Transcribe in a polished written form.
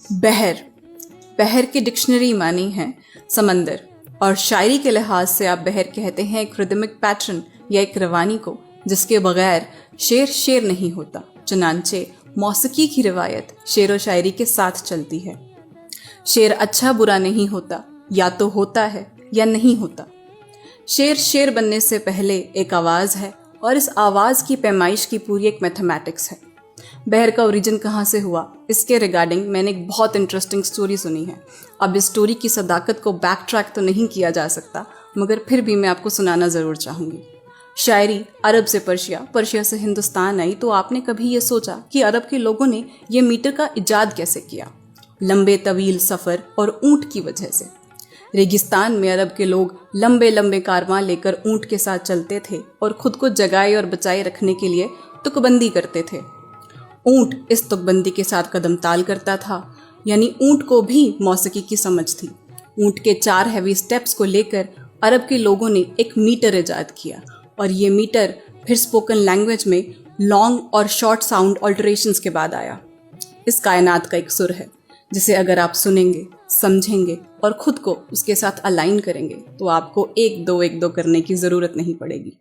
बहर। बहर की डिक्शनरी मानी है समंदर, और शायरी के लिहाज से आप बहर कहते हैं एक रिदमिक पैटर्न या एक रवानी को जिसके बगैर शेर शेर नहीं होता। चुनांचे मौसीकी की रिवायत शेर व शायरी के साथ चलती है। शेर अच्छा बुरा नहीं होता, या तो होता है या नहीं होता। शेर शेर बनने से पहले एक आवाज़ है, और इस आवाज़ की पैमाइश की पूरी एक मैथमेटिक्स है। बहर का ओरिजिन कहाँ से हुआ, इसके रिगार्डिंग मैंने एक बहुत इंटरेस्टिंग स्टोरी सुनी है। अब इस स्टोरी की सदाकत को बैक ट्रैक तो नहीं किया जा सकता, मगर फिर भी मैं आपको सुनाना ज़रूर चाहूँगी। शायरी अरब से पर्शिया, पर्शिया से हिंदुस्तान आई, तो आपने कभी ये सोचा कि अरब के लोगों ने ये मीटर का इजाद कैसे किया? लंबे तवील सफ़र और ऊँट की वजह से। रेगिस्तान में अरब के लोग लंबे लंबे कारवां लेकर ऊँट के साथ चलते थे और खुद को जगाए और बचाए रखने के लिए तुकबंदी करते थे। ऊँट इस तुकबंदी के साथ कदम ताल करता था, यानी ऊँट को भी मौसीकी की समझ थी। ऊँट के 4 हैवी स्टेप्स को लेकर अरब के लोगों ने एक मीटर इजाद किया, और ये मीटर फिर स्पोकन लैंग्वेज में लॉन्ग और शॉर्ट साउंड ऑल्टरेशंस के बाद आया। इस कायनात का एक सुर है जिसे अगर आप सुनेंगे, समझेंगे और खुद को उसके साथ अलाइन करेंगे तो आपको 1 2 1 2 करने की ज़रूरत नहीं पड़ेगी।